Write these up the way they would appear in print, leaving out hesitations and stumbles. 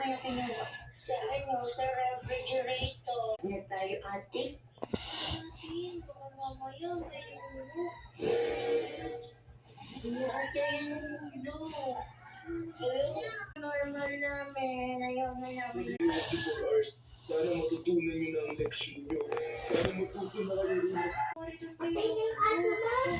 kaya kinuha? Sa sa refrigerator. Hindi tayo ate. Natin, baka mamaya may ulo. Hindi ate yung ulo. Normal namin. Ayaw na namin. 24 hours. Sana matutunan nyo na ang leksyon nyo. Sana matuto na kayo rin mas. Morito pa yung ulo.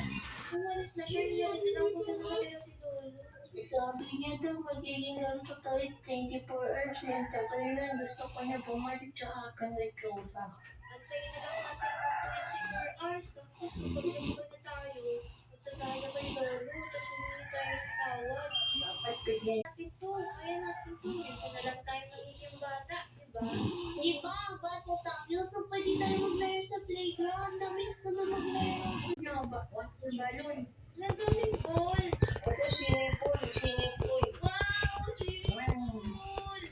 Umalis na siya, hindi lang po sa nakatira si Lolo. Sabi niya daw magiging ganito tayo 24 hours na yung tagal na. Gusto ko na bumalik sa akin na itsura. Antayin na lang natin ng 24 hours. Tapos magpapalagod na tayo. Punta tayo kay Lolo. Tapos humingi tayo ng tawad. Dapat bigyan. Natin to. Kaya natin to. Minsan na lang tayo magiging bata. Diba? Diba, bata tayo, so pwede tayo maglaro sa playground. Namiss ko na maglaro. Ano ba? Water balloon. Nagawin ball. Ito sinipol. Sinipol. Wow! Sinipol!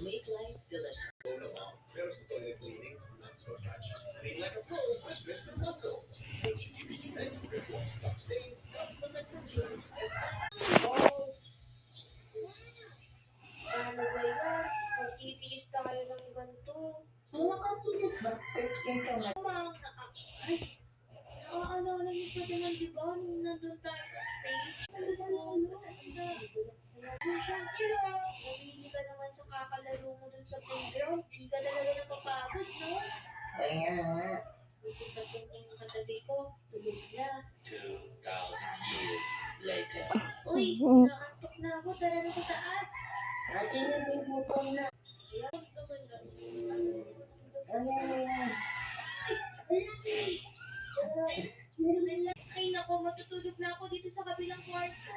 Make life delicious. Pero sa toilet cleaning, not so much. Clean like a pro with Mr. Muscle. The easy reach method removes stop stains, helps protect from germs, and Ano ba yan? Magtitiis tayo ng ganito. So, nakapunod ba? Question ka na. Naaalala niyo pa naman, di ba? Nung nandun tayo sa stage. Ano po, matanda. Alam siya, nabili ka naman sa kakalaro mo dun sa playground. Di ka talaga napapagod, no? Kaya nga. Buti pa yung katabi ko. Tulog na. 2,000 years later. Uy, nakaantok na ako. Tara na sa taas. Ate, nabibukol na. Ayan, naman na. Ano yan? Ay nako, matutulog na ako dito sa kabilang kwarto.